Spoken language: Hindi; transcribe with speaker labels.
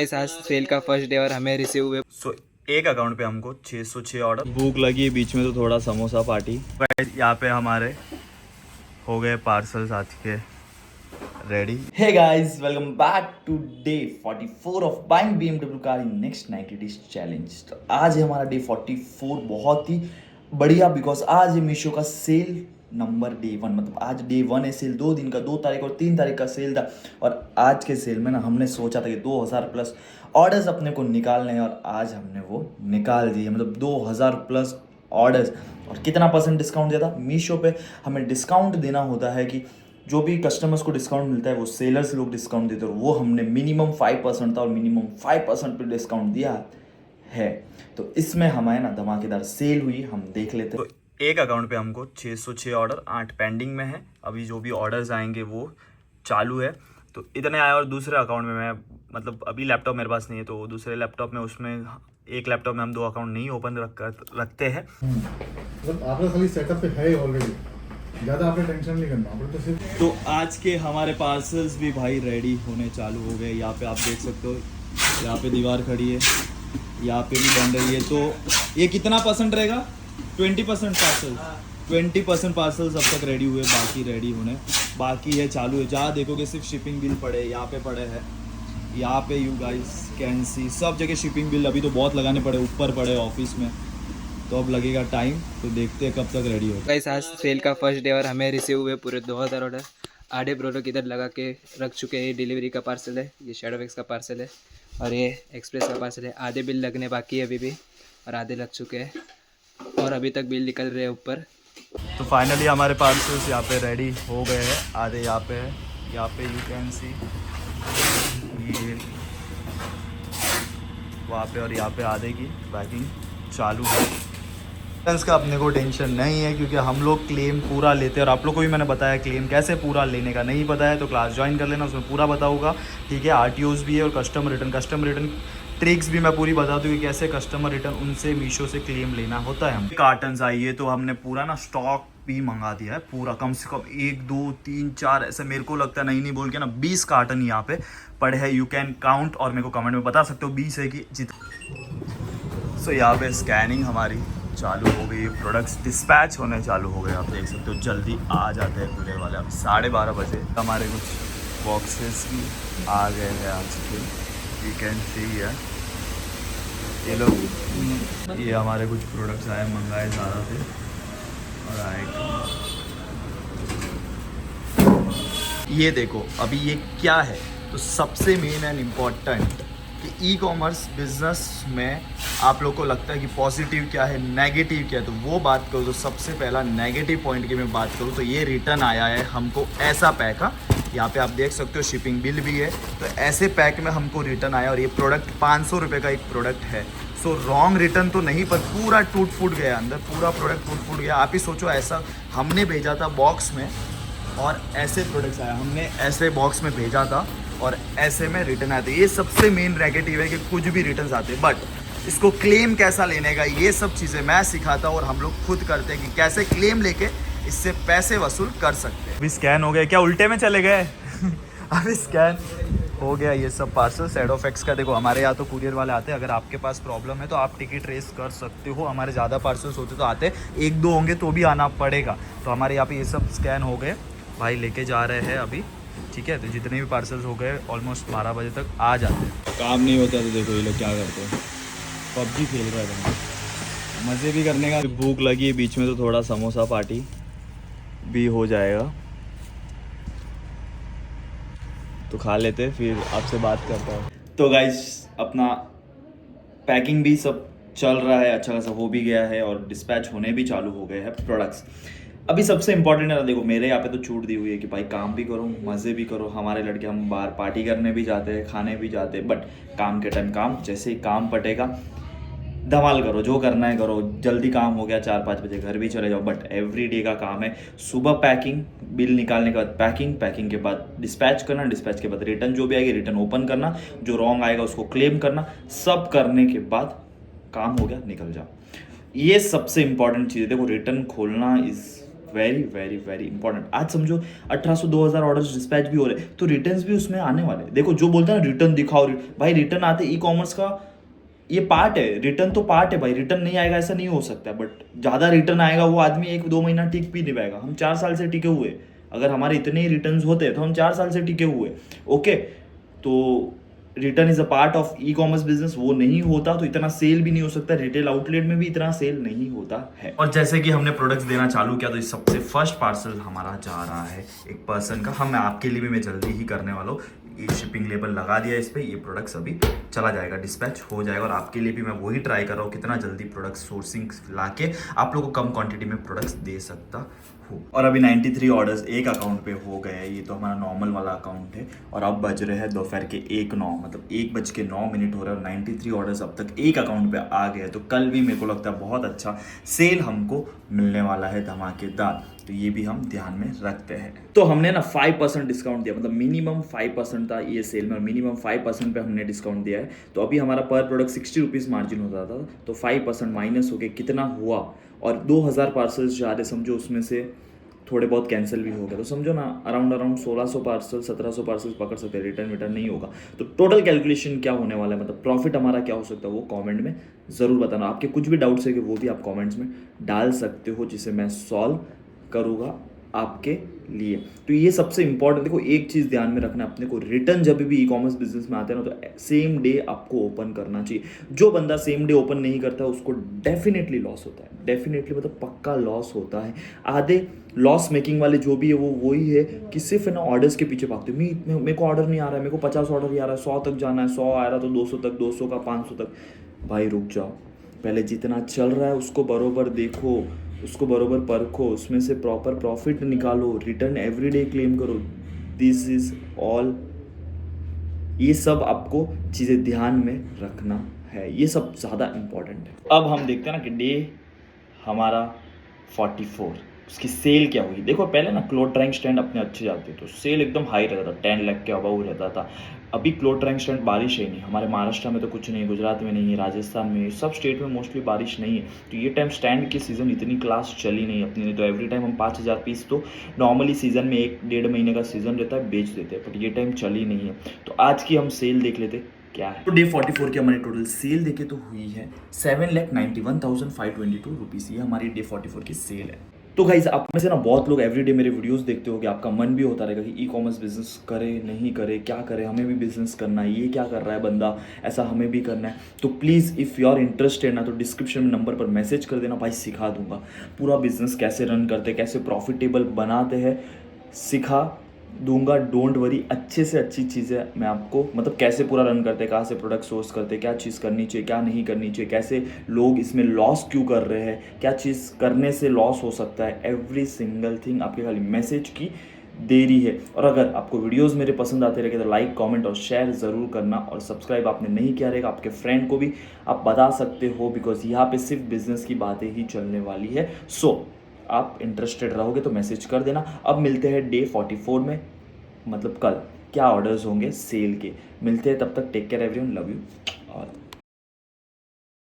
Speaker 1: आज सेल का फर्स्ट डे और हमें रिसीव हुए
Speaker 2: एक अकाउंट पे हमको 606 ऑर्डर। भूख लगी, बीच में तो थोड़ा समोसा पार्टी। यहाँ पे हमारे हो गए पार्सल्स आज के ready.
Speaker 3: Hey guys, welcome back to day 44 of buying BMW car in next 90 days challenge। तो आज है हमारा डे 44 बहुत ही बढ़िया बिकॉज आज है मीशो का सेल नंबर डे 1। मतलब आज डे 1 है सेल, 2 दिन का, 2 तारीख और 3 तारीख का सेल था। और आज के सेल में ना हमने सोचा था कि 2000 प्लस ऑर्डर्स अपने को निकालने हैं और आज हमने वो निकाल दिए। मतलब 2000 प्लस ऑर्डर्स। और कितना परसेंट डिस्काउंट दिया था मीशो पे? हमें डिस्काउंट देना होता है कि जो भी कस्टमर्स को डिस्काउंट मिलता है वो सेलर्स लोग डिस्काउंट देते हैं। वो हमने मिनिमम 5% था और मिनिमम 5% पे डिस्काउंट दिया है। तो इसमें हमारे ना धमाकेदार सेल हुई, हम देख लेते हैं।
Speaker 2: तो एक अकाउंट पे हमको 606 ऑर्डर, 8 पेंडिंग में है। अभी जो भी ऑर्डर्स आएंगे वो चालू है। तो इतने आए। और दूसरे अकाउंट में मैं मतलब अभी लैपटॉप मेरे पास नहीं है, तो दूसरे लैपटॉप में उसमें एक लैपटॉप में हम 2 अकाउंट नहीं ओपन रखते हैं।
Speaker 4: मतलब आपका खाली सेटअप पे है ऑलरेडी, ज़्यादा आपने टेंशन नहीं करना। आपने तो सिर्फ
Speaker 2: तो आज के हमारे पार्सल्स भी भाई रेडी होने चालू हो गए। यहाँ पे आप देख सकते हो, यहाँ पे दीवार खड़ी है, यहाँ पे भी बन रही है। तो ये कितना परसेंट रहेगा? 20% पार्सल। 20% पार्सल्स अब तक रेडी हुए, बाकी रेडी होने बाकी है, चालू है। जहाँ देखोगे सिर्फ शिपिंग बिल पड़े, यहाँ पे पड़े हैं, यहाँ पे यू गाइस कैन सी सब जगह शिपिंग बिल। अभी तो बहुत लगाने पड़े, ऊपर पड़े ऑफिस में, तो अब लगेगा टाइम। तो देखते हैं कब तक रेडी होगा।
Speaker 1: गाइस आज सेल का फर्स्ट डे और हमें रिसीव हुए पूरे 2000 ऑर्डर। आधे प्रोडक्ट इधर लगा के रख चुके हैं। ये डिलीवरी का पार्सल है, ये शैडोवेक्स का पार्सल है और ये एक्सप्रेस का पार्सल है। आधे बिल लगने बाकी है अभी भी और आधे लग चुके हैं और अभी तक बिल निकल रहे हैं ऊपर।
Speaker 2: तो फाइनली हमारे पार्सल्स यहाँ पे रेडी हो गए हैं। आधे यहाँ पे है, यहाँ पे यू कैन सी ये वहाँ पे, और यहाँ पे आधे की पैकिंग चालू है। का अपने को टेंशन नहीं है क्योंकि हम लोग क्लेम पूरा लेते हैं। और आप लोग को भी मैंने बताया क्लेम कैसे पूरा लेने का। नहीं पता है तो क्लास ज्वाइन कर लेना, उसमें पूरा बताऊंगा। ठीक है, आरटीओज भी है और कस्टमर रिटर्न ट्रिक्स भी मैं पूरी बता दूँ कि कैसे कस्टमर रिटर्न उनसे मीशो से क्लेम लेना होता है। हम कार्टन्स आइए तो हमने पूरा ना स्टॉक भी मंगा दिया है पूरा, कम से कम 1 2 3 4 ऐसे मेरे को लगता है, नहीं बोल के ना 20 कार्टन यहाँ पे पड़े हैं। यू कैन काउंट और मेरे को कमेंट में बता सकते हो 20 है कि जितना। सो यहाँ पे स्कैनिंग हमारी चालू हो गई, प्रोडक्ट्स डिस्पैच होने चालू हो गए। आप देख सकते हो जल्दी आ जाते हैं पूरे वाले। अभी 12:30 बजे हमारे कुछ बॉक्सेस भी आ गए हैं आज के। यू कैन सी है ये लोग, ये हमारे कुछ प्रोडक्ट्स आए, मंगाए ज़्यादा थे और आए। ये देखो अभी ये क्या है। तो सबसे मेन एंड इम्पॉर्टेंट कि ई कॉमर्स बिजनेस में आप लोग को लगता है कि पॉजिटिव क्या है, नेगेटिव क्या है, तो वो बात करूँ तो सबसे पहला नेगेटिव पॉइंट की मैं बात करूँ तो ये रिटर्न आया है हमको ऐसा पैक। हाँ, यहाँ पे आप देख सकते हो शिपिंग बिल भी है। तो ऐसे पैक में हमको रिटर्न आया और ये प्रोडक्ट 500 रुपये का एक प्रोडक्ट है। सो रॉन्ग रिटर्न तो नहीं, पर पूरा टूट फूट गया अंदर, पूरा प्रोडक्ट टूट फूट गया। आप ही सोचो, ऐसा हमने भेजा था बॉक्स में और ऐसे प्रोडक्ट्स आया, हमने ऐसे बॉक्स में भेजा था और ऐसे में रिटर्न आते। ये सबसे मेन नेगेटिव है कि कुछ भी रिटर्न आते, बट इसको क्लेम कैसा लेने का ये सब चीज़ें मैं सिखाता हूँ और हम लोग खुद करते हैं कि कैसे क्लेम लेके इससे पैसे वसूल कर सकते हैं। अभी स्कैन हो गया, क्या उल्टे में चले गए? अभी स्कैन हो गया ये सब पार्सल। शैडोवेक्स का देखो, हमारे यहाँ तो कुरियर वाले आते हैं। अगर आपके पास प्रॉब्लम है तो आप टिकट रेस कर सकते हो। हमारे ज़्यादा पार्सल्स होते तो आते, 1-2 होंगे तो भी आना पड़ेगा। तो हमारे यहाँ पे ये सब स्कैन हो गए, भाई लेके जा रहे हैं अभी। ठीक है, तो जितने भी पार्सल्स हो गए ऑलमोस्ट 12 बजे तक आ जाते हैं। काम नहीं होता तो देखो ये लोग क्या करते हैं, पबजी खेल रहे हैं, मज़े भी करने का। भूख लगी है, बीच में तो थोड़ा समोसा पार्टी भी हो जाएगा, तो खा लेते फिर आपसे बात करता हूँ।
Speaker 3: तो गाइस अपना पैकिंग भी सब चल रहा है, अच्छा खासा हो भी गया है और डिस्पैच होने भी चालू हो गए हैं प्रोडक्ट्स। अभी सबसे इंपॉर्टेंट है ना, देखो मेरे यहाँ पे तो छूट दी हुई है कि भाई काम भी करो, मज़े भी करो। हमारे लड़के हम बाहर पार्टी करने भी जाते हैं, खाने भी जाते हैं, बट काम के टाइम काम, जैसे ही काम पटेगा धमाल करो, जो करना है करो। जल्दी काम हो गया 4-5 बजे घर भी चले जाओ, बट एवरी डे का काम है। सुबह पैकिंग, बिल निकालने के बाद पैकिंग के बाद डिस्पैच करना, डिस्पैच के बाद रिटर्न जो भी आएगी रिटर्न ओपन करना, जो रॉन्ग आएगा उसको क्लेम करना। सब करने के बाद काम हो गया, निकल जाओ। ये सबसे इंपॉर्टेंट चीज़ है। देखो रिटर्न खोलना is very very very important. आज समझो 1800-2000 ऑर्डर्स डिस्पैच भी हो रहे, तो रिटर्न्स भी उसमें आने वाले। देखो जो बोलता है ना रिटर्न दिखाओ, भाई रिटर्न आते ई कॉमर्स का ये पार्ट है, रिटर्न तो पार्ट है भाई। रिटर्न नहीं आएगा ऐसा नहीं हो सकता, बट ज़्यादा रिटर्न आएगा वो आदमी 1-2 महीना टिक भी नहीं पाएगा। हम 4 साल से टिके हुए, अगर हमारे इतने ही रिटर्न्स होते तो हम 4 साल से टिके हुए। ओके, तो return is a part of e commerce business. वो नहीं होता तो इतना सेल भी नहीं हो सकता, रिटेल आउटलेट में भी इतना सेल नहीं होता है। और जैसे कि हमने प्रोडक्ट्स देना चालू किया, तो इस सबसे फर्स्ट पार्सल हमारा जा रहा है एक पर्सन का। हम आपके लिए भी मैं जल्दी ही करने वाला हूँ, ये शिपिंग लेबल लगा दिया इस पर, ये प्रोडक्ट्स अभी चला जाएगा, डिस्पैच हो जाएगा। और आपके लिए भी मैं वही ट्राई कर रहा हूँ कितना जल्दी प्रोडक्ट सोर्सिंग ला के आप लोगों को कम क्वांटिटी में प्रोडक्ट्स दे सकता हूँ। और अभी 93 ऑर्डर्स एक अकाउंट पे हो गए हैं, ये तो हमारा नॉर्मल वाला अकाउंट है। और अब बज रहे हैं दोपहर के 1:09, मतलब 1:09 हो रहा है और 93 ऑर्डर्स अब तक एक अकाउंट पे आ गए। तो कल भी मेरे को लगता है बहुत अच्छा सेल हमको मिलने वाला है, धमाकेदार। तो ये भी हम ध्यान में रखते हैं। तो हमने ना 5% डिस्काउंट दिया, मतलब मिनिमम 5% था ये सेल में, और मिनिमम 5% पे हमने डिस्काउंट दिया है। तो अभी हमारा पर प्रोडक्ट 60 रुपीज़ मार्जिन होता था, तो 5% माइनस हो गया कितना हुआ, और 2000 पार्सल्स जा रहे, समझो उसमें से थोड़े बहुत कैंसिल भी हो गए, तो समझो ना अराउंड 1600 पार्सल 1700 पार्सल पकड़ सकते हैं, रिटर्न नहीं होगा। तो टोटल कैलकुलेशन क्या होने वाला है, मतलब प्रॉफिट हमारा क्या हो सकता है, वो कमेंट में ज़रूर बताना। आपके कुछ भी डाउट्स है कि वो भी आप कमेंट्स में डाल सकते हो, जिसे मैं सॉल्व करूँगा आपके लिए। तो ये सबसे इंपॉर्टेंट, देखो एक चीज़ ध्यान में रखना अपने को, रिटर्न जब भी ई कॉमर्स बिजनेस में आते हैं ना, तो सेम डे आपको ओपन करना चाहिए। जो बंदा सेम डे ओपन नहीं करता है उसको डेफिनेटली लॉस होता है, डेफिनेटली मतलब पक्का लॉस होता है। आधे लॉस मेकिंग वाले जो भी है वो वही है कि सिर्फ है ना ऑर्डर्स के पीछे भागते, मेरे को ऑर्डर नहीं आ रहा है, मेरे को 50 ऑर्डर ही आ रहा है, 100 तक जाना है, 100 आ रहा तो 200 तक, 200 का 500 तक। भाई रुक जाओ, पहले जितना चल रहा है उसको बरोबर देखो, उसको बरोबर परखो, उसमें से प्रॉपर प्रॉफिट निकालो, रिटर्न एवरीडे क्लेम करो। दिस इज ऑल, ये सब आपको चीज़ें ध्यान में रखना है, ये सब ज़्यादा इम्पॉर्टेंट है। अब हम देखते हैं ना कि डे हमारा 44 उसकी सेल क्या हुई। देखो पहले ना क्लोथ ड्राइंग स्टैंड अपने अच्छे जाते तो सेल एकदम हाई रहता था, 10 लाख के अबव रहता था। अभी क्लोथ ड्राइंग स्टैंड बारिश है नहीं, हमारे महाराष्ट्र में तो कुछ नहीं, गुजरात में नहीं है, राजस्थान में, सब स्टेट में मोस्टली बारिश नहीं है। तो ये टाइम स्टैंड की सीज़न इतनी क्लास चली नहीं अपनी, नहीं तो एवरी टाइम हम 5000 पीस तो नॉर्मली सीज़न में 1-1.5 महीने का सीज़न रहता है बेच देते हैं, बट ये टाइम चली नहीं है। तो आज की हम सेल देख लेते क्या है। तो डे 44 की हमारी टोटल सेल देखे तो हुई है 7,91,522 रुपीज़, ये हमारी डे 44 की सेल है। तो गाइज आप में से ना बहुत लोग एवरीडे मेरे वीडियोस देखते हो कि आपका मन भी होता रहेगा कि ई कॉमर्स बिजनेस करे नहीं करे, क्या करे, हमें भी बिजनेस करना है, ये क्या कर रहा है बंदा, ऐसा हमें भी करना है। तो please if you are interested ना, तो डिस्क्रिप्शन में नंबर पर मैसेज कर देना, भाई सिखा दूंगा पूरा बिजनेस कैसे रन करते, कैसे प्रॉफिटेबल बनाते हैं, सिखा दूंगा। डोंट वरी, अच्छे से अच्छी चीज़ें मैं आपको, मतलब कैसे पूरा रन करते हैं, कहाँ से प्रोडक्ट सोर्स करते हैं, क्या चीज़ करनी चाहिए, क्या नहीं करनी चाहिए, कैसे लोग इसमें लॉस क्यों कर रहे हैं, क्या चीज़ करने से लॉस हो सकता है, एवरी सिंगल थिंग आपके खाली मैसेज की देरी है। और अगर आपको वीडियोस मेरे पसंद आते रहेंगे तो लाइक कमेंट और शेयर ज़रूर करना, और सब्सक्राइब आपने नहीं किया रहेगा आपके फ्रेंड को भी आप बता सकते हो, बिकॉज यहाँ पे सिर्फ बिजनेस की बातें ही चलने वाली है। सो आप इंटरेस्टेड रहोगे तो मैसेज कर देना। अब मिलते हैं डे 44 में, मतलब कल क्या ऑर्डर्स होंगे सेल के, मिलते हैं तब तक। Take care everyone, love you all.